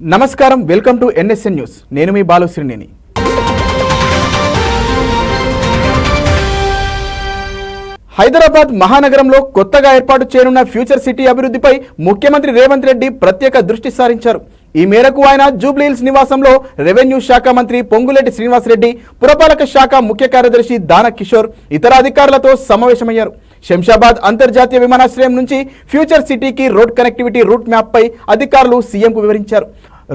నమస్కారం, welcome to NSN news. నేను మీ బాలుశ్రీనేని. హైదరాబాద్ మహానగరంలో కొత్తగా ఏర్పాటు చేయనున్న ఫ్యూచర్ సిటీ అభివృద్ధిపై ముఖ్యమంత్రి రేవంత్ రెడ్డి ప్రత్యేక దృష్టి సారించారు. ఈ మేరకు ఆయన జూబ్లీహిల్స్ నివాసంలో రెవెన్యూ శాఖ మంత్రి పొంగులేటి శ్రీనివాసరెడ్డి, పురపాలక శాఖ ముఖ్య కార్యదర్శి దాన కిషోర్ ఇతర అధికారులతో సమావేశమయ్యారు. శంషాబాద్ అంతర్జాతీయ విమానాశ్రయం నుంచి ఫ్యూచర్ సిటీకి రోడ్ కనెక్టివిటీ రూట్ మ్యాప్పై అధికారులు సీఎంకు వివరించారు.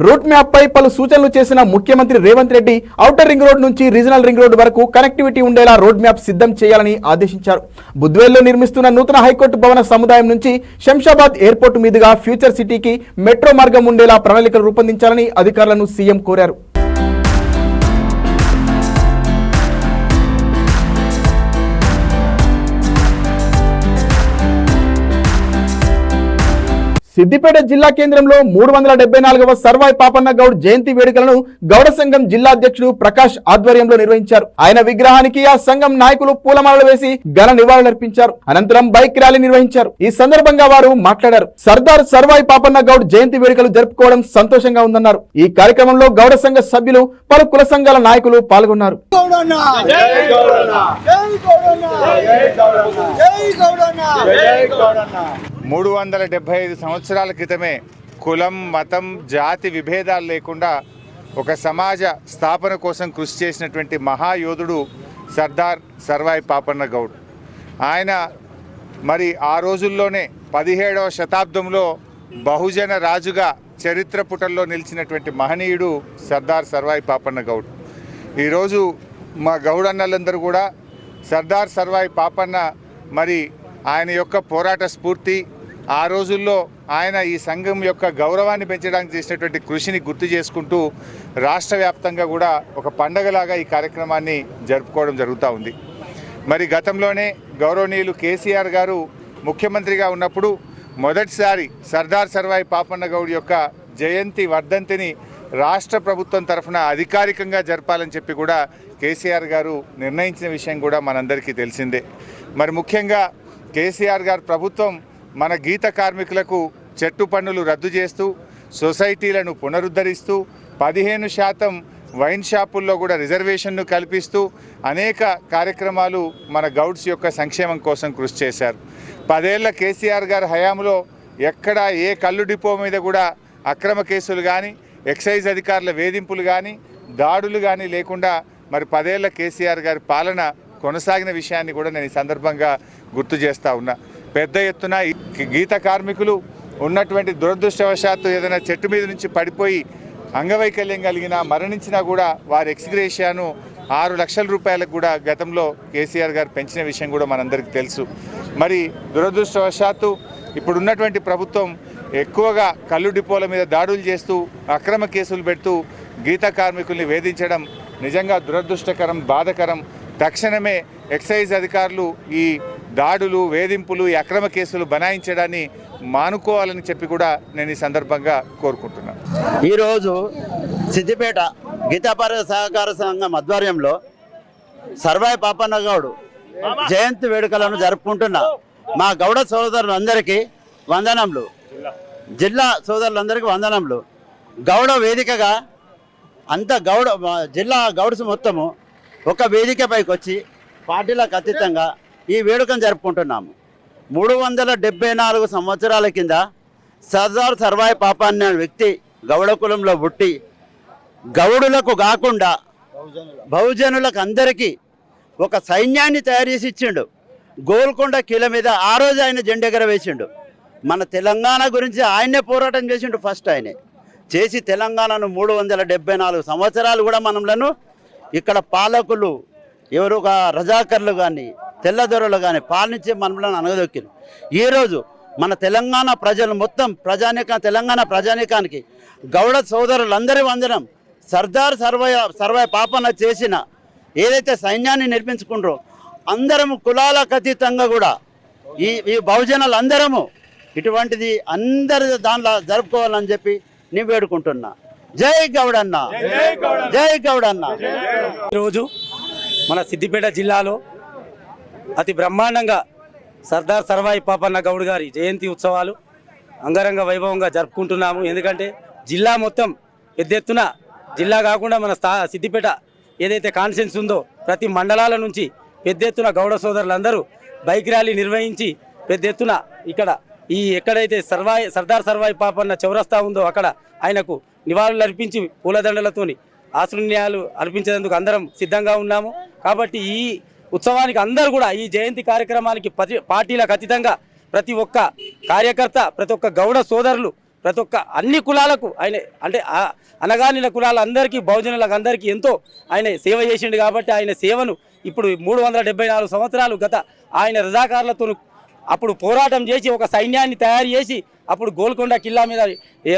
రూట్ మ్యాప్పై పలు సూచనలు చేసిన ముఖ్యమంత్రి Revanth Reddy outer ring road నుంచి రీజనల్ రింగ్ రోడ్ వరకు కనెక్టివిటీ ఉండేలా రోడ్ మ్యాప్ సిద్ధం చేయాలని ఆదేశించారు. బుద్వేల్లో నిర్మిస్తున్న నూతన హైకోర్టు భవన సముదాయం నుంచి శంషాబాద్ ఎయిర్పోర్టు మీదుగా ఫ్యూచర్ సిటీకి మెట్రో మార్గం ఉండేలా ప్రణాళికలు రూపొందించాలని అధికారులను సీఎం కోరారు. సిద్దిపేట జిల్లా కేంద్రంలో 374వ సర్వాయి పాపన్న గౌడ్ జయంతి వేడుకలను గౌడ సంఘం జిల్లా అధ్యక్షుడు ప్రకాష్ ఆధ్వర్యంలో నిర్వహించారు. ఆయన విగ్రహానికి ఆ సంఘం నాయకులు పూలమాలలు వేసి ఘన నివాళులర్పించారు. అనంతరం బైక్ ర్యాలీ నిర్వహించారు. ఈ సందర్భంగా వారు మాట్లాడారు. సర్దార్ సర్వాయి పాపన్న గౌడ్ జయంతి వేడుకలు జరుపుకోవడం సంతోషంగా ఉందన్నారు. ఈ కార్యక్రమంలో గౌడ సంఘ సభ్యులు, పలు కుల సంఘాల నాయకులు పాల్గొన్నారు. 375 సంవత్సరాల క్రితమే కులం, మతం, జాతి విభేదాలు లేకుండా ఒక సమాజ స్థాపన కోసం కృషి చేసినటువంటి మహాయోధుడు సర్దార్ సర్వాయి పాపన్న గౌడ్. ఆయన మరి ఆ రోజుల్లోనే 17వ శతాబ్దంలో బహుజన రాజుగా చరిత్ర పుటల్లో నిలిచినటువంటి మహనీయుడు సర్దార్ సర్వాయి పాపన్న గౌడ్. ఈరోజు మా గౌడన్నలందరూ కూడా సర్దార్ సర్వాయి పాపన్న మరి ఆయన యొక్క పోరాట స్ఫూర్తి, ఆ రోజుల్లో ఆయన ఈ సంఘం యొక్క గౌరవాన్ని పెంచడానికి చేసినటువంటి కృషిని గుర్తు చేసుకుంటూ రాష్ట్ర వ్యాప్తంగా కూడా ఒక పండగలాగా ఈ కార్యక్రమాన్ని జరుపుకోవడం జరుగుతూ ఉంది. మరి గతంలోనే గౌరవనీయులు కేసీఆర్ గారు ముఖ్యమంత్రిగా ఉన్నప్పుడు మొదటిసారి సర్దార్ సర్వాయి పాపన్న గౌడ్ యొక్క జయంతి వర్ధంతిని రాష్ట్ర ప్రభుత్వం తరఫున అధికారికంగా జరపాలని చెప్పి కూడా కేసీఆర్ గారు నిర్ణయించిన విషయం కూడా మనందరికీ తెలిసిందే. మరి ముఖ్యంగా కేసీఆర్ గారు ప్రభుత్వం మన గీత కార్మికులకు చెట్టు పన్నులు రద్దు చేస్తూ, సొసైటీలను పునరుద్ధరిస్తూ, 15% వైన్ షాపుల్లో కూడా రిజర్వేషన్ను కల్పిస్తూ అనేక కార్యక్రమాలు మన గౌడ్స్ యొక్క సంక్షేమం కోసం కృషి చేశారు. 10 ఏళ్ల కేసీఆర్ గారి హయాంలో ఎక్కడ ఏ కళ్ళు డిపో మీద కూడా అక్రమ కేసులు కానీ, ఎక్సైజ్ అధికారుల వేధింపులు కానీ, దాడులు కానీ లేకుండా మరి 10 ఏళ్ల కేసీఆర్ గారి పాలన కొనసాగిన విషయాన్ని కూడా నేను ఈ సందర్భంగా గుర్తు చేస్తూ ఉన్నా. పెద్ద ఎత్తున గీత కార్మికులు ఉన్నటువంటి దురదృష్టవశాత్తు ఏదైనా చెట్టు మీద నుంచి పడిపోయి అంగవైకల్యం కలిగినా, మరణించినా కూడా వారి ఎక్స్గ్రేషియాను 6 లక్షల రూపాయలకు కూడా గతంలో కేసీఆర్ గారు పెంచిన విషయం కూడా మనందరికీ తెలుసు. మరి దురదృష్టవశాత్తు ఇప్పుడున్నటువంటి ప్రభుత్వం ఎక్కువగా కళ్ళు డిపోల మీద దాడులు చేస్తూ, అక్రమ కేసులు పెడుతూ గీత కార్మికుల్ని వేధించడం నిజంగా దురదృష్టకరం, బాధకరం. తక్షణమే ఎక్సైజ్ అధికారులు ఈ దాడులు, వేధింపులు, ఈ అక్రమ కేసులు బనాయించడాన్ని మానుకోవాలని చెప్పి కూడా నేను ఈ సందర్భంగా కోరుకుంటున్నాను. ఈరోజు సిద్దిపేట గీతాపర సహకార సంఘం ఆధ్వర్యంలో సర్వాయి పాపన్న గౌడ్ జయంతి వేడుకలను జరుపుకుంటున్న మా గౌడ సోదరులందరికీ వందనములు, జిల్లా సోదరులందరికీ వందనములు. గౌడ వేదికగా అంత జిల్లా గౌడ్స్ మొత్తము ఒక వేదిక పైకి వచ్చి పార్టీలకు అతీతంగా ఈ వేడుకను జరుపుకుంటున్నాము. 374 సంవత్సరాల కింద సర్దార్ సర్వాయి పాపన్న అనే వ్యక్తి గౌడ కులంలో పుట్టి గౌడులకు కాకుండా బహుజనులకు అందరికీ ఒక సైన్యాన్ని తయారు చేసి ఇచ్చిండు. గోల్కొండ కీల మీద ఆ రోజు ఆయన జెండెగర వేసిండు. మన తెలంగాణ గురించి ఆయనే పోరాటం చేసిండు. ఫస్ట్ ఆయనే చేసి తెలంగాణను 374 సంవత్సరాలు కూడా మనలను ఇక్కడ పాలకులు ఎవరు రజాకర్లు కానీ, తెల్లదొరలు కానీ పాలించే మనలను అనగదొక్కిరు. ఈరోజు మన తెలంగాణ ప్రజలు మొత్తం తెలంగాణ ప్రజానీకానికి గౌడ సోదరులందరి వందనం. సర్దార్ సర్వాయి పాపన్న చేసిన ఏదైతే సైన్యాన్ని నిర్మించుకుంటారో అందరము కులాలకు అతీతంగా కూడా ఈ బహుజనులు అందరము ఇటువంటిది అందరి దాంట్లో జరుపుకోవాలని చెప్పి నేను వేడుకుంటున్నా. జై గౌడన్న, జై గౌడన్న. ఈరోజు మన సిద్దిపేట జిల్లాలో అతి బ్రహ్మాండంగా సర్దార్ సర్వాయి పాపన్న గౌడ్ గారి జయంతి ఉత్సవాలు అంగరంగ వైభవంగా జరుపుకుంటున్నాము. ఎందుకంటే జిల్లా మొత్తం పెద్ద ఎత్తున, జిల్లా కాకుండా మన సిద్దిపేట ఏదైతే కాన్ఫరెన్స్ ఉందో ప్రతి మండలాల నుంచి పెద్ద ఎత్తున గౌడ సోదరులందరూ బైక్ ర్యాలీ నిర్వహించి పెద్ద ఎత్తున ఇక్కడ ఎక్కడైతే సర్దార్ సర్వాయి పాపన్న చౌరస్తా ఉందో అక్కడ ఆయనకు నివాళులు అర్పించి పూలదండలతోని ఆశ్రయాలు అర్పించేందుకు అందరం సిద్ధంగా ఉన్నాము. కాబట్టి ఈ ఉత్సవానికి అందరూ కూడా, ఈ జయంతి కార్యక్రమానికి పార్టీలకు అతీతంగా ప్రతి ఒక్క కార్యకర్త, ప్రతి ఒక్క గౌడ సోదరులు, ప్రతి ఒక్క అన్ని కులాలకు ఆయన అంటే అనగానిన కులాలందరికీ, బహుజనులకు అందరికీ ఎంతో ఆయన సేవ చేసిండు. కాబట్టి ఆయన సేవను ఇప్పుడు 374 సంవత్సరాలు గత ఆయన రజాకారులతో అప్పుడు పోరాటం చేసి ఒక సైన్యాన్ని తయారు చేసి అప్పుడు గోల్కొండ కిల్లా మీద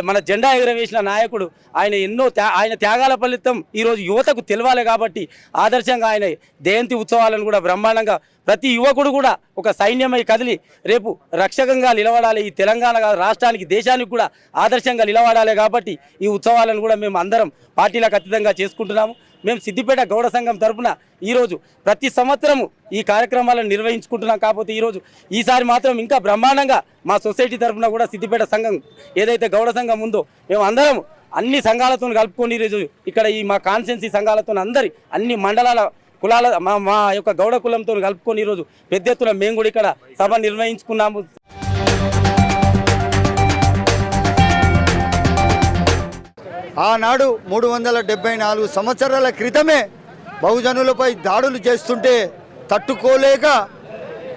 మన జెండా ఎగురవేసిన నాయకుడు ఆయన. ఆయన త్యాగాల ఫలితం ఈరోజు యువతకు తెలవాలి. కాబట్టి ఆదర్శంగా ఆయన జయంతి ఉత్సవాలను కూడా బ్రహ్మాండంగా ప్రతి యువకుడు కూడా ఒక సైన్యమై కదిలి రేపు రక్షకంగా నిలబడాలి. ఈ తెలంగాణ రాష్ట్రానికి, దేశానికి కూడా ఆదర్శంగా నిలబడాలి. కాబట్టి ఈ ఉత్సవాలను కూడా మేము అందరం పార్టీలకు అతీతంగా చేసుకుంటున్నాము. మేము సిద్దిపేట గౌడ సంఘం తరఫున ఈరోజు ప్రతి సంవత్సరము ఈ కార్యక్రమాలను నిర్వహించుకుంటున్నాం. కాకపోతే ఈసారి మాత్రం ఇంకా బ్రహ్మాండంగా మా సొసైటీ తరఫున కూడా సిద్దిపేట సంఘం ఏదైతే గౌడ సంఘం ఉందో మేము అందరం అన్ని సంఘాలతో కలుపుకొని ఈరోజు ఇక్కడ ఈ మా కాన్స్టిట్యున్సీ సంఘాలతో అన్ని మండలాల కులాల మా యొక్క గౌడ కులంతో కలుపుకొని ఈరోజు పెద్ద ఎత్తున మేము కూడా ఇక్కడ సభ నిర్వహించుకున్నాము. ఆనాడు 374 సంవత్సరాల క్రితమే బహుజనులపై దాడులు చేస్తుంటే తట్టుకోలేక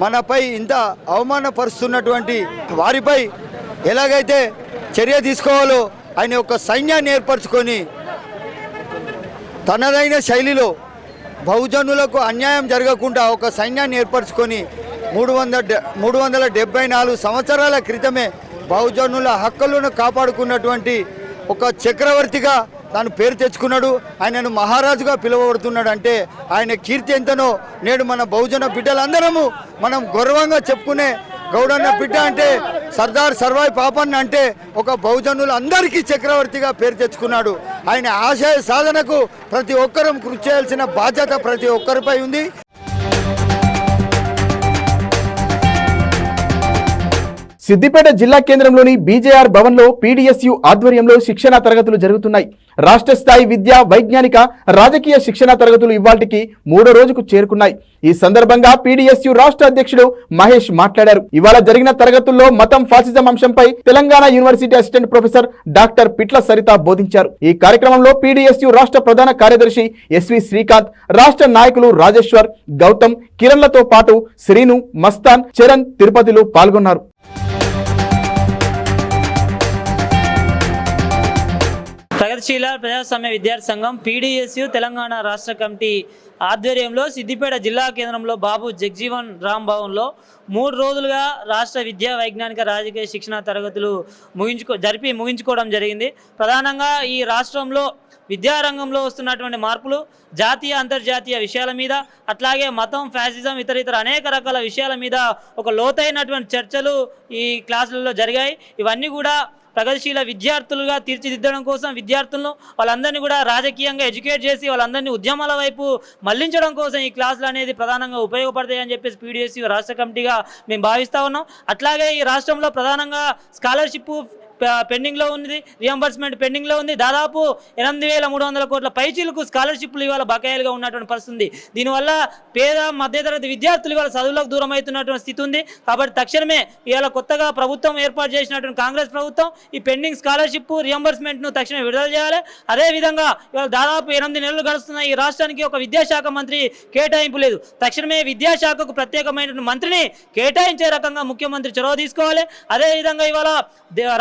మనపై ఇంత అవమానపరుస్తున్నటువంటి వారిపై ఎలాగైతే చర్య తీసుకోవాలో ఆయన ఒక సైన్యాన్ని ఏర్పరచుకొని తనదైన శైలిలో బహుజనులకు అన్యాయం జరగకుండా ఒక సైన్యాన్ని ఏర్పరచుకొని 374 సంవత్సరాల క్రితమే బహుజనుల హక్కులను కాపాడుకున్నటువంటి ఒక చక్రవర్తిగా తాను పేరు తెచ్చుకున్నాడు. ఆయనను మహారాజుగా పిలువబడుతున్నాడు. అంటే ఆయన కీర్తి ఎంతనో నేడు మన బహుజన బిడ్డలందరము మనం గౌరవంగా చెప్పుకునే గౌడన్న బిడ్డ అంటే సర్దార్ సర్వాయి పాపన్న అంటే ఒక బహుజనులందరికీ చక్రవర్తిగా పేరు తెచ్చుకున్నాడు. ఆయన ఆశయ సాధనకు ప్రతి ఒక్కరూ కృషి చేయాల్సిన బాధ్యత ప్రతి ఒక్కరిపై ఉంది. సిద్దిపేట జిల్లా కేంద్రంలోని బీజేఆర్ భవన్లో పీడీఎస్యు ఆధ్వర్యంలో శిక్షణా తరగతులు జరుగుతున్నాయి. రాష్ట్ర స్థాయి విద్యా, వైజ్ఞానిక, రాజకీయ శిక్షణా తరగతులు ఇవాల్టికి 3వ రోజుకు చేరుకున్నాయి. ఈ సందర్భంగా పీడీఎస్యు రాష్ట్ర అధ్యక్షుడు మహేష్ మాట్లాడారు. ఇవాళ జరిగిన తరగతుల్లో మతం, ఫాసిజం అంశంపై Telangana university assistant professor doctor Pitla Saritha బోధించారు. ఈ కార్యక్రమంలో పీడీఎస్యు రాష్ట్ర ప్రధాన కార్యదర్శి ఎస్వి శ్రీకాంత్, రాష్ట్ర నాయకులు రాజేశ్వర్, గౌతమ్, కిరణ్లతో పాటు శ్రీను, మస్తాన్, చరణ్, తిరుపతిలు పాల్గొన్నారు. ప్రగతిశీల ప్రజాస్వామ్య విద్యార్థి సంఘం పీడీఎస్యు తెలంగాణ రాష్ట్ర కమిటీ ఆధ్వర్యంలో సిద్దిపేట జిల్లా కేంద్రంలో బాబు జగ్జీవన్ రామ్ భవన్లో 3 రోజులుగా రాష్ట్ర విద్యా, వైజ్ఞానిక, రాజకీయ శిక్షణ తరగతులు ముగించుకోవడం జరిగింది. ప్రధానంగా ఈ రాష్ట్రంలో విద్యారంగంలో వస్తున్నటువంటి మార్పులు, జాతీయ, అంతర్జాతీయ విషయాల మీద, అట్లాగే మతం, ఫ్యాసిజం, ఇతర అనేక రకాల విషయాల మీద ఒక లోతైనటువంటి చర్చలు ఈ క్లాసులలో జరిగాయి. ఇవన్నీ కూడా ప్రగతిశీల విద్యార్థులుగా తీర్చిదిద్దడం కోసం, విద్యార్థులను వాళ్ళందరినీ కూడా రాజకీయంగా ఎడ్యుకేట్ చేసి వాళ్ళందరినీ ఉద్యమాల వైపు మళ్లించడం కోసం ఈ క్లాసులు అనేది ప్రధానంగా ఉపయోగపడతాయని చెప్పేసి పీడీఎస్యు రాష్ట్ర కమిటీగా మేము భావిస్తూ ఉన్నాం. అట్లాగే ఈ రాష్ట్రంలో ప్రధానంగా స్కాలర్షిప్ పెండింగ్లో ఉంది, రియంబర్స్మెంట్ పెండింగ్లో ఉంది. దాదాపు 8,300 కోట్ల పైచీలకు స్కాలర్షిప్లు ఇవాళ బకాయిలుగా ఉన్నటువంటి పరిస్థితి. దీనివల్ల పేద, మధ్యతరగతి విద్యార్థులు ఇవాళ చదువులకు దూరం అవుతున్నటువంటి స్థితి ఉంది. కాబట్టి తక్షణమే ఇవాళ కొత్తగా ప్రభుత్వం ఏర్పాటు చేసినటువంటి కాంగ్రెస్ ప్రభుత్వం ఈ పెండింగ్ స్కాలర్షిప్, రియంబర్స్మెంట్ను తక్షణమే విడుదల చేయాలి. అదేవిధంగా ఇవాళ దాదాపు 8 నెలలు గడుస్తున్న ఈ రాష్ట్రానికి ఒక విద్యాశాఖ మంత్రి కేటాయింపు లేదు. తక్షణమే విద్యాశాఖకు ప్రత్యేకమైనటువంటి మంత్రిని కేటాయించే రకంగా ముఖ్యమంత్రి చొరవ తీసుకోవాలి. అదేవిధంగా ఇవాళ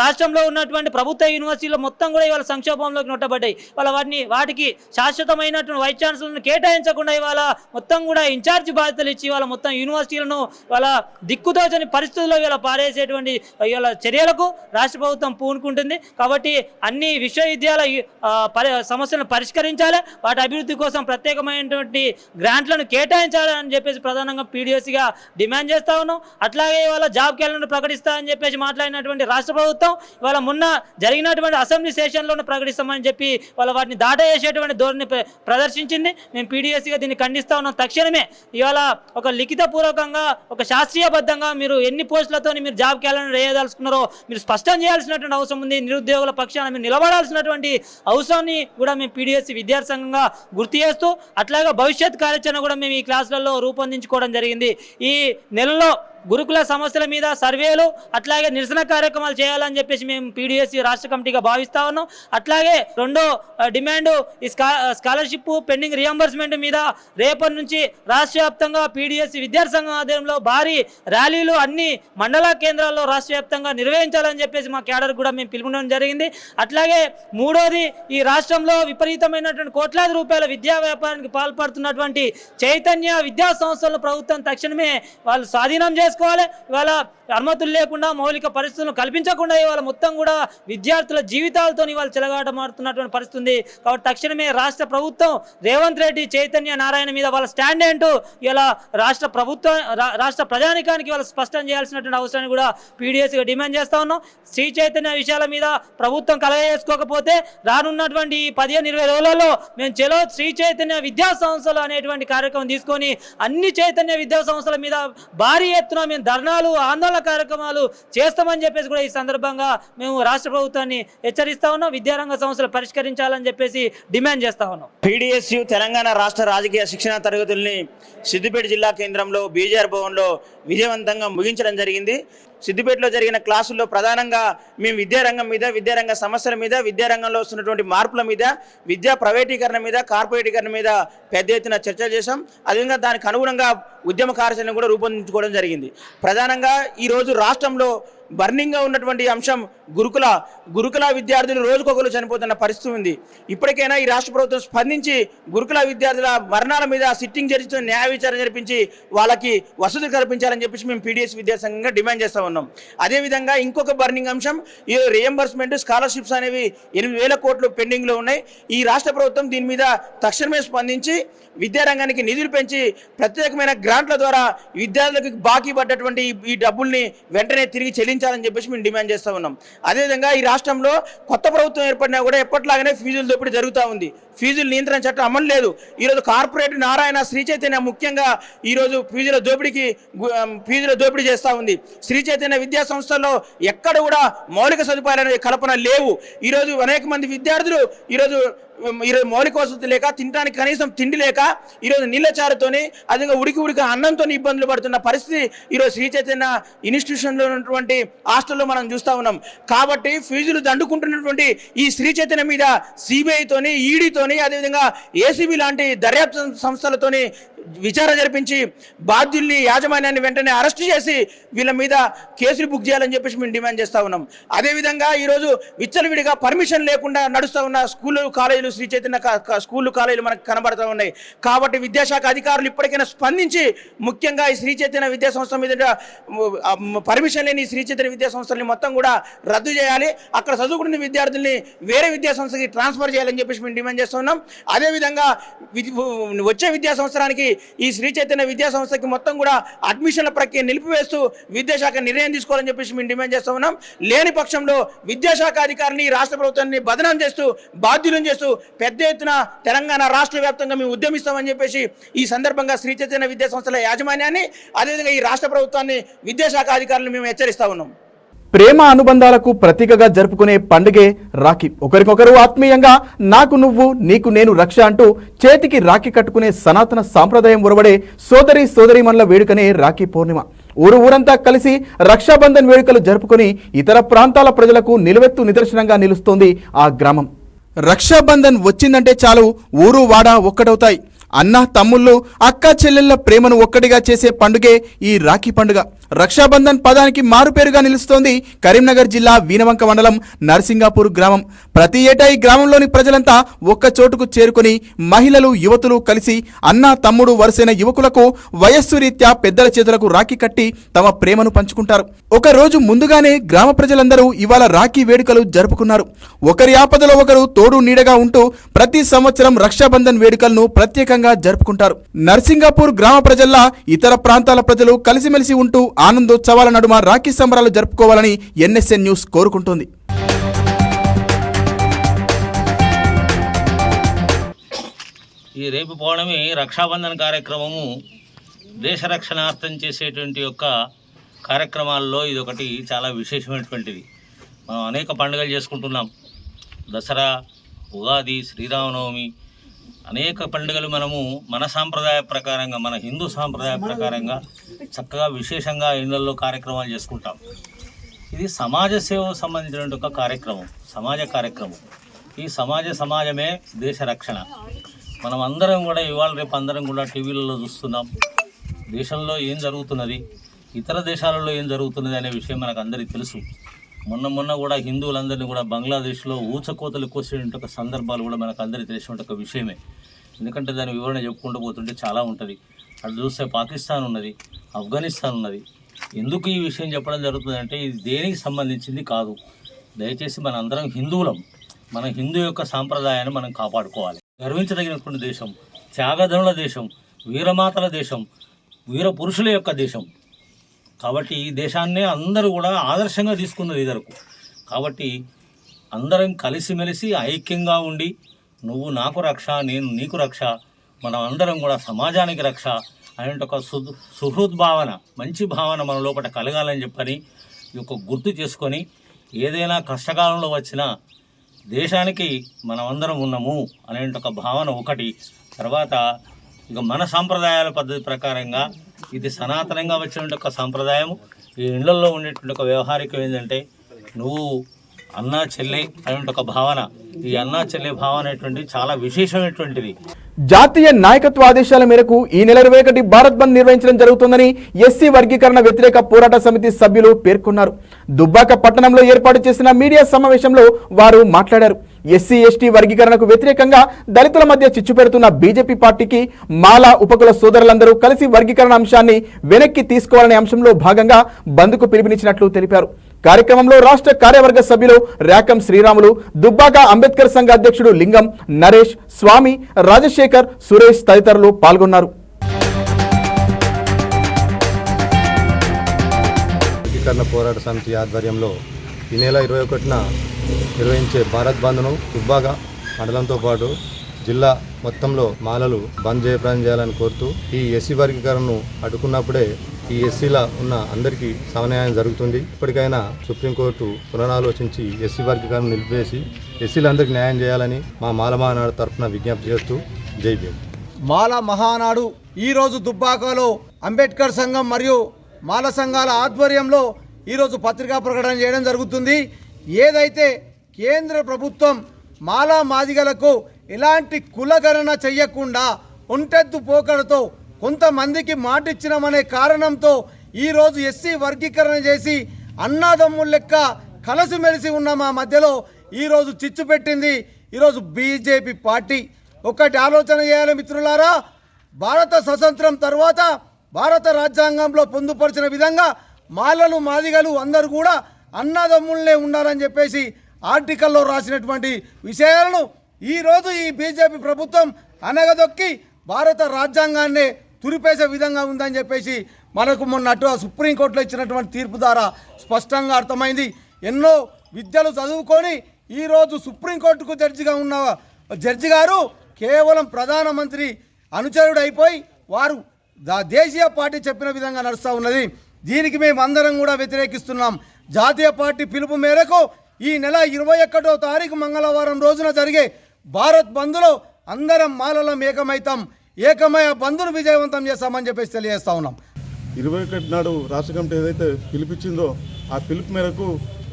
రాష్ట్రంలో ఉన్నటువంటి ప్రభుత్వ యూనివర్సిటీలు మొత్తం కూడా ఇవాళ సంక్షోభంలోకి నెట్టబడ్డాయి. ఇవాళ వాటికి శాశ్వతమైనటువంటి వైస్ ఛాన్సలర్లను కేటాయించకుండా ఇవాళ మొత్తం కూడా ఇన్ఛార్జ్ బాధ్యతలు ఇచ్చి ఇవాళ మొత్తం యూనివర్సిటీలను ఇవాళ దిక్కుదోచని పరిస్థితుల్లో ఇవాళ పారేసేటువంటి ఇవాళ చర్యలకు రాష్ట్ర ప్రభుత్వం పూనుకుంటుంది. కాబట్టి అన్ని విశ్వవిద్యాలయ సమస్యలను పరిష్కరించాలి, వాటి అభివృద్ధి కోసం ప్రత్యేకమైనటువంటి గ్రాంట్లను కేటాయించాలని చెప్పేసి ప్రధానంగా పీడీఎస్గా డిమాండ్ చేస్తా ఉన్నాం. అట్లాగే ఇవాళ జాబ్ క్యాలెండర్ ప్రకటిస్తా అని చెప్పేసి మాట్లాడినటువంటి రాష్ట్ర ప్రభుత్వం ఇవాళ మొన్న జరిగినటువంటి అసెంబ్లీ సెషన్లోనే ప్రకటిస్తామని చెప్పి వాళ్ళ వాటిని దాటేసేటువంటి ధోరణి ప్రదర్శించింది. మేము పీడీఎస్సీగా దీన్ని ఖండిస్తా ఉన్నాం. తక్షణమే ఇవాళ ఒక లిఖితపూర్వకంగా ఒక శాస్త్రీయబద్ధంగా మీరు ఎన్ని పోస్టులతో మీరు జాబ్ క్యాలెండర్ వేయదలుచుకున్నారో మీరు స్పష్టం చేయాల్సినటువంటి అవసరం ఉంది. నిరుద్యోగుల పక్షాన మీరు నిలబడాల్సినటువంటి అవసరాన్ని కూడా మేము పీడీఎస్సీ విద్యార్థి సంఘంగా గుర్తు చేస్తూ అట్లాగే భవిష్యత్ కార్యాచరణ కూడా మేము ఈ క్లాసులలో రూపొందించుకోవడం జరిగింది. ఈ నెలలో గురుకుల సమస్యల మీద సర్వేలు అట్లాగే నిరసన కార్యక్రమాలు చేయాలని చెప్పేసి మేము పీడీఎస్సీ రాష్ట్ర కమిటీగా భావిస్తా ఉన్నాం. అట్లాగే రెండో డిమాండ్ ఈ స్కాలర్షిప్ పెండింగ్ రియంబర్స్మెంట్ మీద రేపటి నుంచి రాష్ట్ర వ్యాప్తంగా పీడీఎస్సీ విద్యార్థి సంఘం ఆధ్వర్యంలో భారీ ర్యాలీలు అన్ని మండల కేంద్రాల్లో రాష్ట్ర వ్యాప్తంగా నిర్వహించాలని చెప్పేసి మా క్యాడర్ కూడా మేము పిలుపునడం జరిగింది. అట్లాగే మూడోది ఈ రాష్ట్రంలో విపరీతమైనటువంటి కోట్లాది రూపాయల విద్యా వ్యాపారానికి పాల్పడుతున్నటువంటి చైతన్య విద్యా సంస్థలను ప్రభుత్వం తక్షణమే వాళ్ళు స్వాధీనం చేసుకోవాలి. ఇవాళ అనుమతులు లేకుండా మౌలిక పరిస్థితులను కల్పించకుండా ఇవాళ మొత్తం కూడా విద్యార్థుల జీవితాలతో ఇవాళ చెలగాటమాడుతున్నటువంటి పరిస్థితి ఉంది. కాబట్టి తక్షణమే రాష్ట్ర ప్రభుత్వం రేవంత్ రెడ్డి చైతన్య నారాయణ మీద వాళ్ళ స్టాండ్ ఏంటో ఇలా రాష్ట్ర ప్రభుత్వం రాష్ట్ర ప్రజానికానికి వాళ్ళు స్పష్టం చేయాల్సినటువంటి అవసరాన్ని కూడా పీడీఎస్గా డిమాండ్ చేస్తా ఉన్నాం. శ్రీ చైతన్య విషయాల మీద ప్రభుత్వం కలగజేసుకోకపోతే రానున్నటువంటి 15-20 రోజులలో మేము చెలో శ్రీ చైతన్య విద్యా సంస్థలు అనేటువంటి కార్యక్రమం తీసుకొని అన్ని చైతన్య విద్యా సంస్థల మీద భారీ ఎత్తున మేము ధర్నాలు ఆందోళన కార్యక్రమాలు చేస్తామని చెప్పేసి కూడా ఈ సందర్భంగా మేము రాష్ట్ర ప్రభుత్వాన్ని హెచ్చరిస్తా ఉన్నాం. విద్యారంగ సమస్యలు పరిష్కరించాలని చెప్పేసి డిమాండ్ చేస్తా ఉన్నాం. పీడీఎస్యు తెలంగాణ రాష్ట్ర రాజకీయ శిక్షణ తరగతుల్ని సిద్దిపేట జిల్లా కేంద్రంలో బీజేఆర్ భవన్లో విజయవంతంగా ముగించడం జరిగింది. సిద్దిపేటలో జరిగిన క్లాసుల్లో ప్రధానంగా మేము విద్యారంగం మీద, విద్యారంగ సమస్యల మీద, విద్యారంగంలో వస్తున్నటువంటి మార్పుల మీద, విద్యా ప్రైవేటీకరణ మీద, కార్పొరేటీకరణ మీద పెద్ద ఎత్తున చర్చలు చేశాం. అదేవిధంగా దానికి అనుగుణంగా ఉద్యమ కార్యాచరణ కూడా రూపొందించుకోవడం జరిగింది. ప్రధానంగా ఈరోజు రాష్ట్రంలో బర్నింగ్గా ఉన్నటువంటి అంశం గురుకుల విద్యార్థులు రోజుకొకరు చనిపోతున్న పరిస్థితి ఉంది. ఇప్పటికైనా ఈ రాష్ట్ర ప్రభుత్వం స్పందించి గురుకుల విద్యార్థుల మరణాల మీద సిట్టింగ్ జడ్జితో న్యాయ విచారణ జరిపించి వాళ్ళకి వసతులు కల్పించాలని చెప్పేసి మేము పీడీఎస్ విద్యాసంఘంగా డిమాండ్ చేస్తూ ఉన్నాం. అదేవిధంగా ఇంకొక బర్నింగ్ అంశం ఈ రియంబర్స్మెంట్ స్కాలర్షిప్స్ అనేవి 8,000 కోట్లు పెండింగ్లో ఉన్నాయి. ఈ రాష్ట్ర ప్రభుత్వం దీని మీద తక్షణమే స్పందించి విద్యారంగానికి నిధులు పెంచి ప్రత్యేకమైన గ్రాంట్ల ద్వారా విద్యార్థులకు బాకీ పడ్డటువంటి ఈ డబ్బుల్ని వెంటనే తిరిగి చెల్లించాలని చెప్పేసి మేము డిమాండ్ చేస్తూ ఉన్నాం. అదేవిధంగా ఈ రాష్ట్రంలో కొత్త ప్రభుత్వం ఏర్పడినా కూడా ఎప్పటిలాగానే ఫీజుల దోపిడీ జరుగుతూ ఉంది. ఫీజుల నియంత్రణ చట్టం అమలు లేదు. ఈరోజు కార్పొరేట్ నారాయణ, శ్రీ చైతన్య ముఖ్యంగా ఈరోజు ఫీజుల దోపిడీ చేస్తూ ఉంది. శ్రీ చైతన్య విద్యా సంస్థల్లో ఎక్కడ కూడా మౌలిక సదుపాయాల కల్పన లేవు. ఈరోజు అనేక మంది విద్యార్థులు ఈరోజు మౌలిక వసతి లేక, తినడానికి కనీసం తిండి లేక, ఈరోజు నీళ్ళచారుతోని అదేవిధంగా ఉడికి అన్నంతో ఇబ్బందులు పడుతున్న పరిస్థితి ఈరోజు శ్రీ చైతన్య ఇన్స్టిట్యూషన్లో ఉన్నటువంటి హాస్టల్లో మనం చూస్తూ ఉన్నాం. కాబట్టి ఫీజులు దండుకుంటున్నటువంటి ఈ శ్రీ చైతన్య మీద సిబిఐతోని, ఈడీతోని, అదేవిధంగా ఏసీబీ లాంటి దర్యాప్తు సంస్థలతోని విచారణ జరిపించి బాధ్యుల్ని, యాజమాన్యాన్ని వెంటనే అరెస్ట్ చేసి వీళ్ళ మీద కేసులు బుక్ చేయాలని చెప్పేసి మేము డిమాండ్ చేస్తూ ఉన్నాం. అదేవిధంగా ఈరోజు విచ్చలవిడిగా పర్మిషన్ లేకుండా నడుస్తూ ఉన్న స్కూళ్ళు, కాలేజీలు, శ్రీ చైతన్య స్కూళ్ళు, కాలేజీలు మనకు కనబడుతూ ఉన్నాయి. కాబట్టి విద్యాశాఖ అధికారులు ఇప్పటికైనా స్పందించి ముఖ్యంగా ఈ శ్రీ చైతన్య విద్యా సంస్థ మీద పర్మిషన్ లేని శ్రీ చైతన్య విద్యా సంస్థల్ని మొత్తం కూడా రద్దు చేయాలి. అక్కడ చదువుకున్న విద్యార్థుల్ని వేరే విద్యా సంస్థకి ట్రాన్స్ఫర్ చేయాలని చెప్పేసి మేము డిమాండ్ చేస్తూ ఉన్నాం. అదేవిధంగా వచ్చే విద్యా సంవత్సరానికి ఈ శ్రీ చైతన్య విద్యా సంస్థకి మొత్తం కూడా అడ్మిషన్ల ప్రక్రియ నిలిపివేస్తూ విద్యాశాఖ నిర్ణయం తీసుకోవాలని చెప్పేసి మేము డిమాండ్ చేస్తూ ఉన్నాం. లేని పక్షంలో విద్యాశాఖ అధికారిని, రాష్ట్ర ప్రభుత్వాన్ని బదనాం చేస్తూ, బాధ్యులను చేస్తూ పెద్ద ఎత్తున తెలంగాణ రాష్ట్ర వ్యాప్తంగా మేము ఉద్యమిస్తామని చెప్పేసి ఈ సందర్భంగా శ్రీ చైతన్య విద్యా సంస్థల యాజమాన్యాన్ని, అదేవిధంగా ఈ రాష్ట్ర ప్రభుత్వాన్ని, విద్యాశాఖ అధికారులను మేము హెచ్చరిస్తా ఉన్నాం. ప్రేమ అనుబంధాలకు ప్రతీకగా జరుపుకునే పండుగే రాఖీ. ఒకరికొకరు ఆత్మీయంగా నాకు నువ్వు, నీకు నేను రక్ష అంటూ చేతికి రాఖీ కట్టుకునే సనాతన సాంప్రదాయం ఒరవడే సోదరీమణుల వేడుకనే రాఖీ పౌర్ణిమ. ఊరంతా కలిసి రక్షాబంధన్ వేడుకలు జరుపుకుని ఇతర ప్రాంతాల ప్రజలకు నిలువెత్తు నిదర్శనంగా నిలుస్తోంది ఆ గ్రామం. రక్షాబంధన్ వచ్చిందంటే చాలు ఊరు వాడ ఒక్కటవుతాయి. అన్న తమ్ముళ్ళు, అక్క చెల్లెళ్ల ప్రేమను ఒక్కటిగా చేసే పండుగే ఈ రాఖీ పండుగ. రక్షాబంధన్ పదానికి మారుపేరుగా నిలుస్తోంది కరీంనగర్ జిల్లా వీనవంక మండలం నర్సింగాపూర్ గ్రామం. ప్రతి ఏటా ఈ గ్రామంలోని ప్రజలంతా ఒక్క చోటుకు చేరుకుని మహిళలు, యువతులు కలిసి అన్న తమ్ముడు వరుసైన యువకులకు వయస్సు రీత్యా పెద్దల చేతులకు రాఖీ కట్టి తమ ప్రేమను పంచుకుంటారు. ఒక రోజు ముందుగానే గ్రామ ప్రజలందరూ ఇవాళ రాఖీ వేడుకలు జరుపుకున్నారు. ఒకరి ఆపదలో ఒకరు తోడు నీడగా ఉంటూ ప్రతి సంవత్సరం రక్షాబంధన్ వేడుకలను ప్రత్యేకంగా జరుపుకుంటారు. నర్సింగాపూర్ గ్రామ ప్రజల్లా ఇతర ప్రాంతాల ప్రజలు కలిసిమెలిసి ఉంటూ ఆనందోత్సవాల నడుమ రాఖీ సంబరాలు జరుపుకోవాలని NSN న్యూస్ కోరుకుంటోంది. ఈ రేపు పౌర్ణమి రక్షాబంధన్ కార్యక్రమము దేశ రక్షణార్థం చేసేటువంటి యొక్క కార్యక్రమాల్లో ఇదొకటి చాలా విశేషమైనటువంటిది. మనం అనేక పండుగలు చేసుకుంటున్నాం. దసరా, ఉగాది, శ్రీరామనవమి, అనేక పండుగలు మనము మన సాంప్రదాయ ప్రకారంగా, మన హిందూ సాంప్రదాయ ప్రకారంగా చక్కగా విశేషంగా ఇళ్ళల్లో కార్యక్రమాలు చేసుకుంటాం. ఇది సమాజ సేవకు సంబంధించినటువంటి ఒక కార్యక్రమం, సమాజ కార్యక్రమం. ఈ సమాజమే దేశ రక్షణ. మనం అందరం కూడా ఇవాళ రేపు అందరం కూడా టీవీలలో చూస్తున్నాం. దేశంలో ఏం జరుగుతున్నది, ఇతర దేశాలలో ఏం జరుగుతున్నది అనే విషయం మనకు అందరికీ తెలుసు. మొన్న కూడా హిందువులందరినీ కూడా బంగ్లాదేశ్లో ఊచకోతలు కోసేటువంటి ఒక సందర్భాలు కూడా మనకు అందరికీ తెలిసినటువంటి ఒక విషయమే. ఎందుకంటే దాని వివరణ చెప్పుకుంటూ పోతుంటే చాలా ఉంటుంది. అటు చూస్తే పాకిస్తాన్ ఉన్నది, ఆఫ్ఘనిస్తాన్ ఉన్నది. ఎందుకు ఈ విషయం చెప్పడం జరుగుతుందంటే ఇది దేనికి సంబంధించింది కాదు. దయచేసి మన అందరం హిందువులం. మన హిందూ యొక్క సాంప్రదాయాన్ని మనం కాపాడుకోవాలి. గర్వించదగినటువంటి దేశం, త్యాగధనుల దేశం, వీరమాతల దేశం, వీర పురుషుల యొక్క దేశం. కాబట్టి ఈ దేశాన్నే అందరూ కూడా ఆదర్శంగా తీసుకున్నది ఇదివరకు. కాబట్టి అందరం కలిసిమెలిసి ఐక్యంగా ఉండి నువ్వు నాకు రక్ష, నేను నీకు రక్ష, మనం అందరం కూడా సమాజానికి రక్ష అనే ఒక సుహృద్భావన, మంచి భావన మన లోపల కలగాలని చెప్పని ఈ యొక్క గుర్తు చేసుకొని ఏదైనా కష్టకాలంలో వచ్చినా దేశానికి మనమందరం ఉన్నాము అనే ఒక భావన ఒకటి. తర్వాత ఇక మన సాంప్రదాయాల పద్ధతి ప్రకారంగా ఇది సనాతనంగా వచ్చినటువంటి ఒక సాంప్రదాయము. ఈ ఇళ్లలో ఉండేటువంటి ఒక వ్యవహారికం ఏంటంటే నువ్వు అన్నా చెల్లె అనేటువంటి ఒక భావన. ఈ అన్నా చెల్లె భావన అనేటువంటిది చాలా విశేషమైనటువంటిది. జాతీయ నాయకత్వ ఆదేశాల మేరకు ఈ నెల 21 భారత్ బంద్ నిర్వహించడం జరుగుతుందని ఎస్సీ వర్గీకరణ వ్యతిరేక పోరాట సమితి సభ్యులు పేర్కొన్నారు. దుబ్బాక పట్టణంలో ఏర్పాటు చేసిన మీడియా సమావేశంలో వారు మాట్లాడారు. ఎస్సీ ఎస్టీ వర్గీకరణకు వ్యతిరేకంగా దళితుల మధ్య చిచ్చు పెడుతున్న బీజేపీ పార్టీకి మాలా ఉపకుల సోదరులందరూ కలిసి వర్గీకరణ అంశాన్ని వెనక్కి తీసుకోవాలనే అంశంలో భాగంగా బంద్కు పిలుపునిచ్చినట్లు తెలిపారు. కార్యక్రమంలో రాష్ట్ర కార్యవర్గ సభ్యులు ర్యాకం శ్రీరాములు, దుబ్బాక అంబేద్కర్ సంఘ అధ్యక్షుడు లింగం, నరేష్, స్వామి, రాజశేఖర్, సురేష్ తదితరులు పాల్గొన్నారు. వర్గీకరణ పోరాట సమితి ఆధ్వర్యంలో ఈ నెల 21న నిర్వహించే భారత్ బంద్ను దుబ్బాక మండలంతో పాటు జిల్లా మొత్తంలో మాలలు బంద్ జయప్రదం చేయాలని కోరుతూ ఈ ఎస్సీ వర్గీకరణను అడ్డుకున్నప్పుడే ఈ ఎస్సీల ఉన్న అందరికీ సమన్యాయం జరుగుతుంది. ఇప్పటికైనా సుప్రీంకోర్టు పునరాలోచించి ఎస్సీ వర్గీకరణను నిలిపేసి ఎస్సీలందరికీ న్యాయం చేయాలని మా మాల మహానాడు తరఫున విజ్ఞప్తి చేస్తూ జై భీమ్. మాల మహానాడు ఈరోజు దుబ్బాకలో అంబేద్కర్ సంఘం మరియు మాల సంఘాల ఆధ్వర్యంలో ఈరోజు పత్రికా ప్రకటన చేయడం జరుగుతుంది. ఏదైతే కేంద్ర ప్రభుత్వం మాలా మాదిగలకు ఎలాంటి కులగణన చెయ్యకుండా ఒంటెత్తు పోకడతో కొంతమందికి మాటిచ్చినామనే కారణంతో ఈరోజు ఎస్సీ వర్గీకరణ చేసి అన్నాదమ్ముల లెక్క కలిసిమెలిసి ఉన్న మా మధ్యలో ఈరోజు చిచ్చు పెట్టింది ఈరోజు బీజేపీ పార్టీ. ఒకటి ఆలోచన చేయాలి మిత్రులారా, భారత స్వతంత్రం తర్వాత భారత రాజ్యాంగంలో పొందుపరిచిన విధంగా మాలలు మాదిగలు అందరూ కూడా అన్నదమ్ములనే ఉండాలని చెప్పేసి ఆర్టికల్లో రాసినటువంటి విషయాలను ఈరోజు ఈ బీజేపీ ప్రభుత్వం అనగదొక్కి భారత రాజ్యాంగాన్నే తురిపేసే విధంగా ఉందని చెప్పేసి మనకు మొన్నట్టు సుప్రీంకోర్టులో ఇచ్చినటువంటి తీర్పు ద్వారా స్పష్టంగా అర్థమైంది. ఎన్నో విద్యలు చదువుకొని ఈరోజు సుప్రీంకోర్టుకు జడ్జిగా ఉన్న జడ్జి గారు కేవలం ప్రధానమంత్రి అనుచరుడు అయిపోయి వారు దేశీయ పార్టీ చెప్పిన విధంగా నడుస్తూ ఉన్నది. దీనికి మేము అందరం కూడా వ్యతిరేకిస్తున్నాం. జాతీయ పార్టీ పిలుపు మేరకు ఈ నెల 21వ తారీఖు మంగళవారం రోజున జరిగే భారత్ బంద్లో అందరం మాలలం ఏకమై ఆ బంద్ను విజయవంతం చేస్తామని చెప్పేసి తెలియజేస్తా ఉన్నాం. 21 నాడు రాష్ట్ర కమిటీ ఏదైతే పిలిపించిందో ఆ పిలుపు మేరకు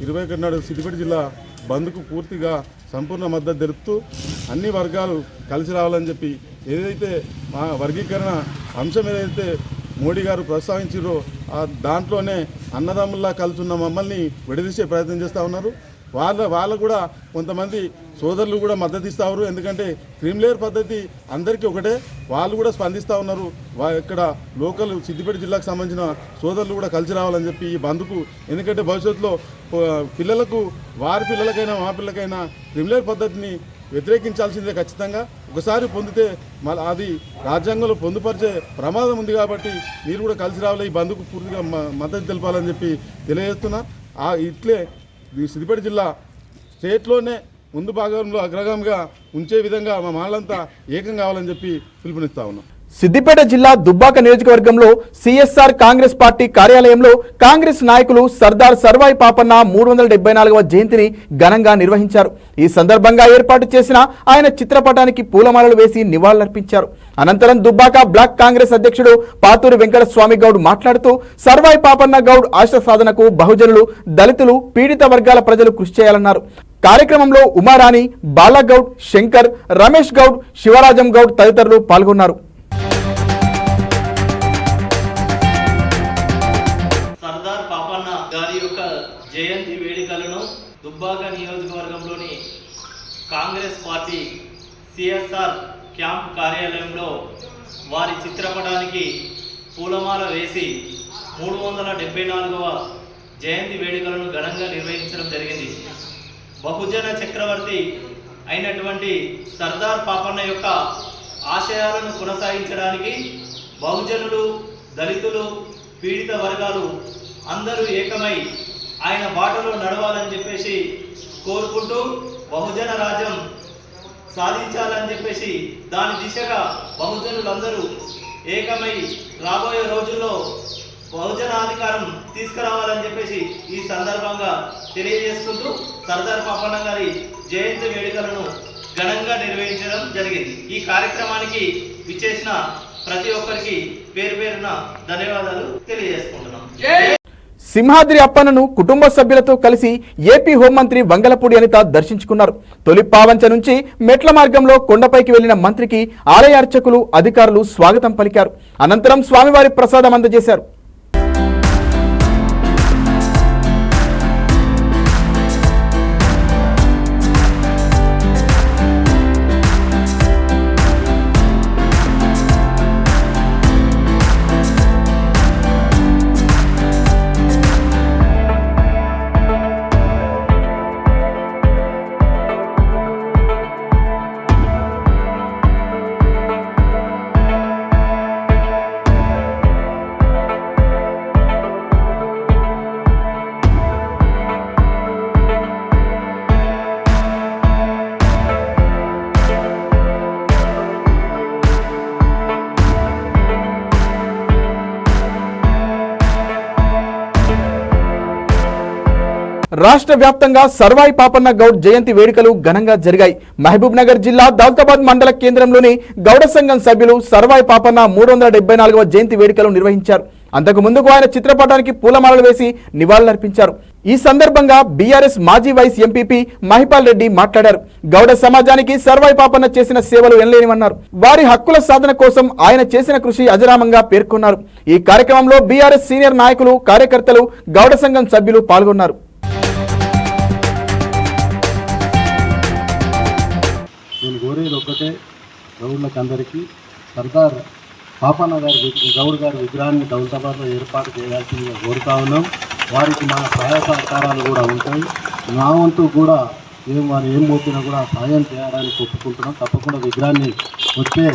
21 నాడు సిద్దిపేట జిల్లా బంద్కు పూర్తిగా సంపూర్ణ మద్దతు తెలుపుతూ అన్ని వర్గాలు కలిసి రావాలని చెప్పి ఏదైతే మా వర్గీకరణ అంశం ఏదైతే మోడీ గారు ప్రస్తావించారో దాంట్లోనే అన్నదమ్ముల్లా కలుసున్న మమ్మల్ని విడదీసే ప్రయత్నం చేస్తూ ఉన్నారు. వాళ్ళకు కూడా కొంతమంది సోదరులు కూడా మద్దతు ఇస్తూ ఉన్నారు. ఎందుకంటే క్రీమ్లేయర్ పద్ధతి అందరికీ ఒకటే, వాళ్ళు కూడా స్పందిస్తూ ఉన్నారు. ఇక్కడ లోకల్ సిద్దిపేట జిల్లాకు సంబంధించిన సోదరులు కూడా కలిసి రావాలని చెప్పి ఈ బంద్కు. ఎందుకంటే భవిష్యత్తులో పిల్లలకు వారి పిల్లలకైనా మా పిల్లలకైనా క్రీమ్లేయర్ పద్ధతిని వ్యతిరేకించాల్సిందే ఖచ్చితంగా. ఒకసారి పొందితే మళ్ళీ అది రాజ్యాంగంలో పొందుపరిచే ప్రమాదం ఉంది. కాబట్టి మీరు కూడా కలిసి రావాలి, ఈ బంద్కు పూర్తిగా మద్దతు తెలపాలని చెప్పి తెలియజేస్తున్నా. ఇట్లే సిద్దిపేట జిల్లా స్టేట్లోనే ముందు భాగంలో అగ్రగామిగా ఉంచే విధంగా మా మాలంతా ఏకం కావాలని చెప్పి పిలుపునిస్తా ఉన్నాం. సిద్దిపేట జిల్లా దుబ్బాక నియోజకవర్గంలో సిఎస్ఆర్ కాంగ్రెస్ పార్టీ కార్యాలయంలో కాంగ్రెస్ నాయకులు సర్దార్ సర్వాయి పాపన్న 374వ జయంతిని ఘనంగా నిర్వహించారు. ఈ సందర్భంగా ఏర్పాటు చేసిన ఆయన చిత్రపటానికి పూలమాలలు వేసి నివాళులర్పించారు. అనంతరం దుబ్బాక బ్లాక్ కాంగ్రెస్ అధ్యక్షుడు పాతూరి వెంకటస్వామి గౌడ్ మాట్లాడుతూ సర్వాయి పాపన్న గౌడ్ ఆశ సాధనకు బహుజనులు, దళితులు, పీడిత వర్గాల ప్రజలు కృషి చేయాలన్నారు. కార్యక్రమంలో ఉమారాణి, బాలగౌడ్, శంకర్, రమేష్ గౌడ్, శివరాజం గౌడ్ తదితరులు పాల్గొన్నారు. సర్దార్ పాపన్న గారి యొక్క జయంతి వేడుకలను దుబ్బాక నియోజకవర్గంలోని కాంగ్రెస్ పార్టీ సిఎస్ఆర్ క్యాంప్ కార్యాలయంలో వారి చిత్రపటానికి పూలమాల వేసి 374వ జయంతి వేడుకలను ఘనంగా నిర్వహించడం జరిగింది. బహుజన చక్రవర్తి అయినటువంటి సర్దార్ పాపన్న యొక్క ఆశయాలను కొనసాగించడానికి బహుజనులు, దళితులు, పీడిత వర్గాలు అందరూ ఏకమై ఆయన బాటలో నడవాలని చెప్పేసి కోరుకుంటూ బహుజన రాజ్యం సాధించాలని చెప్పేసి దాని దిశగా బహుజనులందరూ ఏకమై రాబోయే రోజుల్లో బహుజనాధికారం తీసుకురావాలని చెప్పేసి ఈ సందర్భంగా తెలియజేసుకుంటూ సర్దార్ పాపన్న గారి జయంతి వేడుకలను ఘనంగా నిర్వహించడం జరిగింది. ఈ కార్యక్రమానికి విచ్చేసిన ప్రతి ఒక్కరికి పేరు పేరున ధన్యవాదాలు తెలియజేసుకుంటున్నాం. సింహాద్రి అప్పన్నను కుటుంబ సభ్యులతో కలిసి ఏపీ హోంమంత్రి వంగలపూడి అనిత దర్శించుకున్నారు. తొలి పావంచ నుంచి మెట్ల మార్గంలో కొండపైకి వెళ్లిన మంత్రికి ఆలయ అర్చకులు, అధికారులు స్వాగతం పలికారు. అనంతరం స్వామివారి ప్రసాదం అందజేశారు. రాష్ట్ర వ్యాప్తంగా సర్వాయి పాపన్న గౌడ్ జయంతి వేడుకలు ఘనంగా జరిగాయి. మహబూబ్ నగర్ జిల్లా దౌలతాబాద్ మండల కేంద్రంలోని గౌడ సంఘం సభ్యులు సర్వాయి పాపన్న 374వ జయంతి వేడుకలు నిర్వహించారు. అంతకు ముందుకు ఆయన చిత్రపటానికి పూలమాలలు వేసి నివాళులర్పించారు. ఈ సందర్భంగా బీఆర్ఎస్ మాజీ వైస్ ఎంపీపీ మహిపాల్ రెడ్డి మాట్లాడారు. గౌడ సమాజానికి సర్వాయి పాపన్న చేసిన సేవలు ఎనలేనివన్నారు. వారి హక్కుల సాధన కోసం ఆయన చేసిన కృషి అజరామంగా పేర్కొన్నారు. ఈ కార్యక్రమంలో బీఆర్ఎస్ సీనియర్ నాయకులు, కార్యకర్తలు, గౌడ సంఘం సభ్యులు పాల్గొన్నారు. నేను కోరేది ఒక్కటే, గౌడ్లకు అందరికీ సర్దార్ పాపన్న గారి గౌడ్ గారి విగ్రహాన్ని దౌలతాబాద్లో ఏర్పాటు చేయాల్సిందిగా కోరుతా ఉన్నాం. వారికి మన సహాయ సహకారాలు కూడా ఉంటాయి. నా వంతు కూడా వారు ఏం మోపినా కూడా సాయం చేయడానికి ఒప్పుకుంటున్నాం. తప్పకుండా విగ్రహాన్ని వచ్చే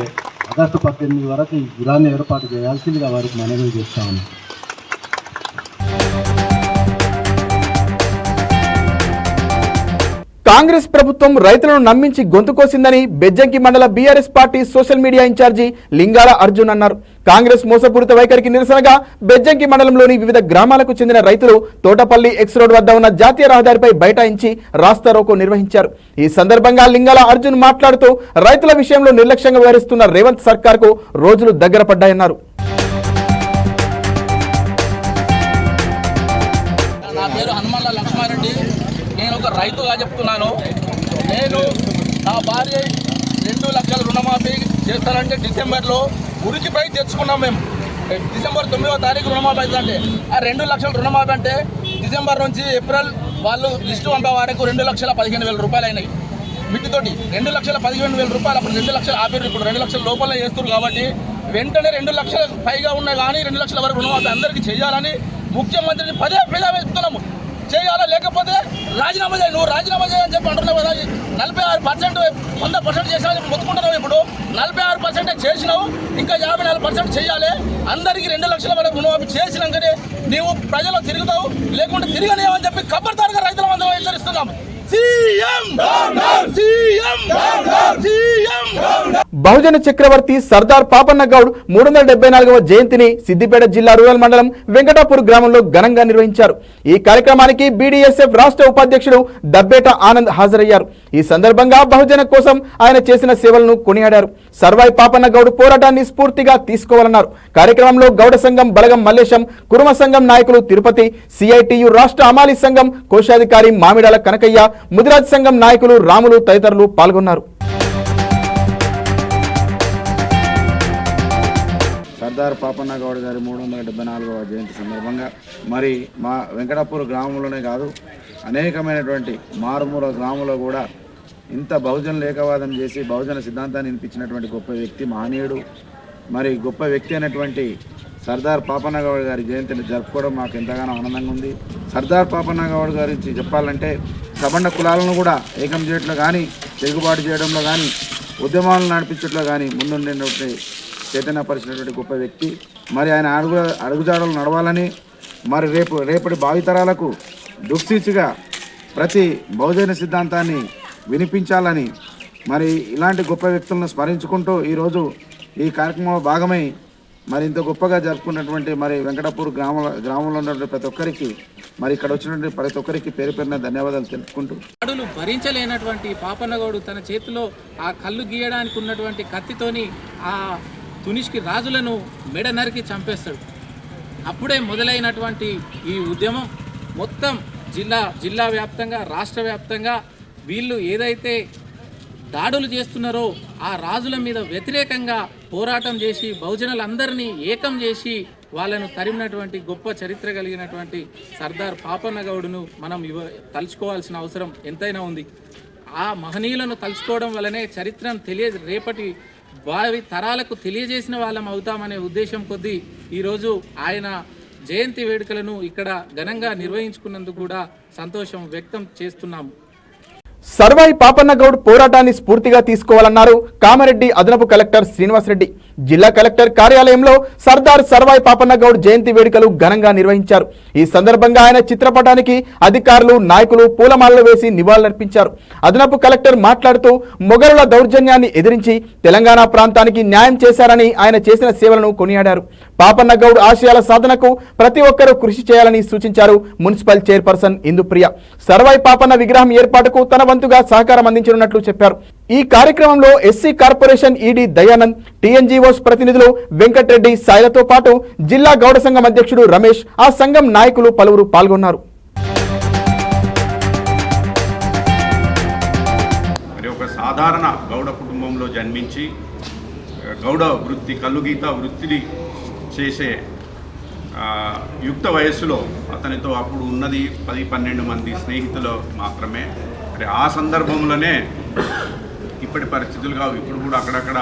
ఆగస్టు 18 వరకు ఈ విగ్రహాన్ని ఏర్పాటు చేయాల్సిందిగా వారికి మనవి చేస్తా ఉన్నాం. కాంగ్రెస్ ప్రభుత్వం రైతులను నమ్మించి గొంతు కోసిందని బెజ్జంకి మండల BRS party social media incharge Lingala Arjun అన్నారు. కాంగ్రెస్ మోసపూరిత వైఖరికి నిరసనగా బెజ్జంకి మండలంలోని వివిధ గ్రామాలకు చెందిన రైతులు తోటపల్లి ఎక్స్ రోడ్ వద్ద ఉన్న జాతీయ రహదారిపై బైఠాయించి రాస్తారోకో నిర్వహించారు. ఈ సందర్భంగా లింగాల అర్జున్ మాట్లాడుతూ రైతుల విషయంలో నిర్లక్ష్యంగా వ్యవహరిస్తున్న రేవంత్ సర్కార్కు రోజులు దగ్గర పడ్డాయన్నారు. నేను ఒక రైతుగా చెప్తున్నాను. నేను నా భార్య 2 లక్షల రుణమాఫీ చేస్తానంటే డిసెంబర్లో ఉరికిపోయి తెచ్చుకున్నాం. మేము డిసెంబర్ 9వ తారీఖు రుణమాఫీ అవుతుందంటే ఆ 2 లక్షల రుణమాఫీ అంటే డిసెంబర్ నుంచి ఏప్రిల్ వాళ్ళు లిస్టు పంపే వరకు 2,15,000 రూపాయలు అయినాయి. వీటితోటి 2,15,000 రూపాయలు. అప్పుడు 2 లక్షలు ఆపేరు, ఇప్పుడు 2 లక్షల లోపల చేస్తున్నారు. కాబట్టి వెంటనే 2 లక్షల పైగా ఉన్నాయి కానీ 2 లక్షల వరకు రుణమాఫీ అందరికీ చేయాలని ముఖ్యమంత్రిని పదే చెప్తున్నాము. చేయాలా, లేకపోతే రాజీనామా చేయాలి. నువ్వు రాజీనామా చేయని చెప్పి అంటున్నావు కదా. 46% 100% చేసావు మొత్తుకుంటున్నావు. ఇప్పుడు 46% చేసినావు, ఇంకా 54% చేయాలి. అందరికీ 2 లక్షల వరకు రుణమాఫీ చేసినాకనే నీవు ప్రజలు తిరుగుతావు, లేకుంటే తిరగనేవని చెప్పి ఖబర్దారుగా రైతుల మందరం హెచ్చరిస్తున్నాము. బహుజన చక్రవర్తి సర్దార్ పాపన్న గౌడ్ 374వ జయంతిని సిద్దిపేట జిల్లా రూరల్ మండలం వెంకటాపూర్ గ్రామంలో ఘనంగా నిర్వహించారు. ఈ కార్యక్రమానికి బీడీఎస్ఎఫ్ రాష్ట్ర ఉపాధ్యక్షుడు దబ్బేట ఆనంద్ హాజరయ్యారు. ఈ సందర్భంగా బహుజన కోసం ఆయన చేసిన సేవలను కొనియాడారు. సర్వాయి పాపన్న గౌడ్ పోరాటాన్ని స్ఫూర్తిగా తీసుకోవాలన్నారు. కార్యక్రమంలో గౌడ సంఘం బలగం మల్లేశం, కురుమ సంఘం నాయకులు తిరుపతి, సిఐటియు రాష్ట్ర అమాలి సంఘం కోశాధికారి మామిడాల కనకయ్య, ముదిరాజ్ సంఘం నాయకులు రాములు తదితరులు పాల్గొన్నారు. సర్దార్ పాపన్న గౌడ్ గారి 374వ జయంతి సందర్భంగా మరి మా వెంకటాపూర్ గ్రామంలోనే కాదు అనేకమైనటువంటి మారుమూల గ్రామంలో కూడా ఇంత బహుజన లేఖవాదం చేసి బహుజన సిద్ధాంతాన్ని వినిపించినటువంటి గొప్ప వ్యక్తి, మహనీయుడు, మరి గొప్ప వ్యక్తి అయినటువంటి సర్దార్ పాపన్న గౌడ్ గారి జయంతిని జరుపుకోవడం మాకు ఎంతగానో ఆనందంగా ఉంది. సర్దార్ పాపన్న గౌడ్ గురించి చెప్పాలంటే సబండ కులాలను కూడా ఏకం చేయడంలో కానీ, తిరుగుబాటు చేయడంలో కానీ, ఉద్యమాలను నడిపించడంలో కానీ ముందుండేటువంటి చైతన్యపరిచినటువంటి గొప్ప వ్యక్తి. మరి ఆయన అడుగుజాడలు నడవాలని, మరి రేపటి భావితరాలకు దుఃఖీచిగా ప్రతి బహుజన సిద్ధాంతాన్ని వినిపించాలని మరి ఇలాంటి గొప్ప వ్యక్తులను స్మరించుకుంటూ ఈరోజు ఈ కార్యక్రమంలో భాగమై మరి ఇంత గొప్పగా జరుపుకున్నటువంటి మరి వెంకటాపూర్ గ్రామంలో ఉన్నటువంటి ప్రతి ఒక్కరికి, మరి ఇక్కడ వచ్చినటువంటి ప్రతి ఒక్కరికి పేరు పేరున ధన్యవాదాలు తెలుపుకుంటూ, అడులు భరించలేనటువంటి పాపన్నగౌడు తన చేతిలో ఆ కళ్ళు గీయడానికి ఉన్నటువంటి కత్తితోని ఆ తునిష్కి రాజులను మెడ నరికి చంపేస్తాడు. అప్పుడే మొదలైనటువంటి ఈ ఉద్యమం మొత్తం జిల్లా వ్యాప్తంగా, రాష్ట్ర వ్యాప్తంగా వీళ్ళు ఏదైతే దాడులు చేస్తున్నారో ఆ రాజుల మీద వ్యతిరేకంగా పోరాటం చేసి బహుజనులందరినీ ఏకం చేసి వాళ్ళను తరిమినటువంటి గొప్ప చరిత్ర కలిగినటువంటి సర్దార్ పాపన్న గౌడును మనం తలుచుకోవాల్సిన అవసరం ఎంతైనా ఉంది. ఆ మహనీయులను తలుచుకోవడం వల్లనే చరిత్రను రేపటి భావి తరాలకు తెలియజేసిన వాళ్ళం అవుతామనే ఉద్దేశం కొద్దీ ఈరోజు ఆయన జయంతి వేడుకలను ఇక్కడ ఘనంగా నిర్వహించుకున్నందుకు కూడా సంతోషం వ్యక్తం చేస్తున్నాము. సర్వాయి పాపన్న గౌడ్ పోరాటాన్ని స్ఫూర్తిగా తీసుకోవాలన్నారు కామారెడ్డి అదనపు కలెక్టర్ శ్రీనివాసరెడ్డి. జిల్లా కలెక్టర్ కార్యాలయంలో సర్దార్ సర్వాయి పాపన్న గౌడ్ జయంతి వేడుకలు ఘనంగా నిర్వహించారు. ఈ సందర్భంగా ఆయన చిత్రపటానికి అధికారులు, నాయకులు పూలమాలలు వేసి నివాళులర్పించారు. అదనపు కలెక్టర్ మాట్లాడుతూ మొఘలుల దౌర్జన్యాన్ని ఎదిరించి తెలంగాణ ప్రాంతానికి న్యాయం చేశారని, ఆయన చేసిన సేవలను కొనియాడారు. పాపన్న గౌడ్ ఆశయాల సాధనకు ప్రతి ఒక్కరూ కృషి చేయాలని సూచించారు మున్సిపల్ చైర్పర్సన్ ఇందుప్రియ. సర్వాయి పాపన్న విగ్రహం ఏర్పాటుకు తన వంతుగా సహకారం అందించనున్నట్లు చెప్పారు. ఈ కార్యక్రమంలో SC corporation ED Dayanand, TNGOs ప్రతినిధులు వెంకటరెడ్డి, సాయిలతో పాటు జిల్లా గౌడ సంఘం అధ్యక్షుడు రమేష్, ఆ సంఘం నాయకులు పలువురు పాల్గొన్నారు. మరి ఒక సాధారణ గౌడ కుటుంబంలో జన్మించి గౌడ వృత్తి, కల్లుగీత వృత్తిని చేసే యుక్త వయస్సులో అతనితో అప్పుడు ఉన్నది 10-12 మంది స్నేహితులు మాత్రమే. మరి ఆ సందర్భంలోనే ఇప్పటి పరిస్థితులు కావు, ఇప్పుడు కూడా అక్కడక్కడ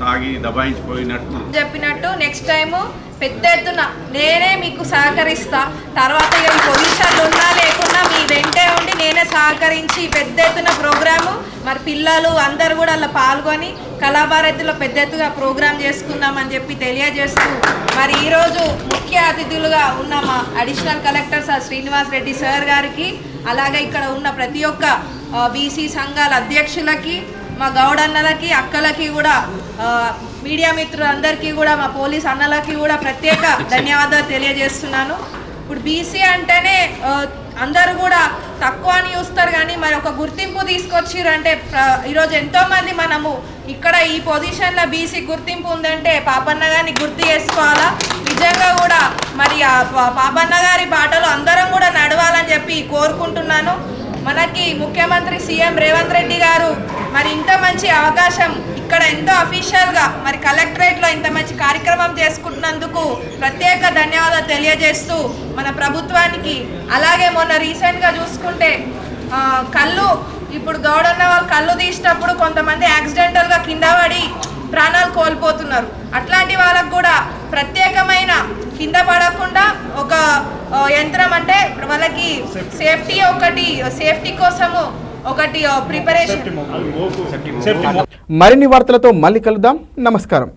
తాగి దబాయించిపోయినట్టు చెప్పినట్టు నెక్స్ట్ టైము పెద్ద ఎత్తున నేనే మీకు సహకరిస్తా, తర్వాత ఈ పొజిషన్లు ఉన్నా లేకున్నా మీ వెంటే ఉండి నేనే సహకరించి పెద్ద ఎత్తున ప్రోగ్రాము మరి పిల్లలు అందరూ కూడా అలా పాల్గొని కళాభారతిలో పెద్ద ఎత్తుగా ప్రోగ్రాం చేసుకుందామని చెప్పి తెలియజేస్తూ మరి ఈరోజు ముఖ్య అతిథులుగా ఉన్న మా additional collector sir Srinivas Reddy sir గారికి, అలాగే ఇక్కడ ఉన్న ప్రతి ఒక్క బీసీ సంఘాల అధ్యక్షులకి, మా గౌడన్నలకి, అక్కలకి కూడా, మీడియా మిత్రులందరికీ కూడా, మా పోలీస్ అన్నలకి కూడా ప్రత్యేక ధన్యవాదాలు తెలియజేస్తున్నాను. ఇప్పుడు బీసీ అంటేనే అందరూ కూడా తక్కువ అని చూస్తారు, కానీ మరి ఒక గుర్తింపు తీసుకొచ్చిరంటే ఈరోజు ఎంతోమంది మనము ఇక్కడ ఈ పొజిషన్లో బీసీ గుర్తింపు ఉందంటే పాపన్న గారిని గుర్తు చేసుకోవాలా. నిజంగా కూడా మరి ఆ పాపన్న గారి బాటలో అందరం కూడా నడవాలని చెప్పి కోరుకుంటున్నాను. మనకి ముఖ్యమంత్రి సీఎం రేవంత్ రెడ్డి గారు మరి ఇంత మంచి అవకాశం ఇక్కడ ఎంతో అఫీషియల్గా మరి కలెక్టరేట్లో ఇంత మంచి కార్యక్రమం చేసుకుంటున్నందుకు ప్రత్యేక ధన్యవాదాలు తెలియజేస్తూ మన ప్రభుత్వానికి, అలాగే మొన్న రీసెంట్గా చూసుకుంటే కళ్ళు, ఇప్పుడు గౌడన్న వాళ్ళు కళ్ళు తీసినప్పుడు కొంతమంది యాక్సిడెంటల్గా కింద పడి ప్రాణాలు కోల్పోతున్నారు. అట్లాంటి వాళ్ళకు కూడా ప్రత్యేకమైన కింద పడకుండా ఒక యంత్రం, అంటే వాళ్ళకి సేఫ్టీ కోసము ఒకటి ప్రిపరేషన్. మరిన్ని వార్తలతో మళ్ళీ కలుద్దాం. నమస్కారం.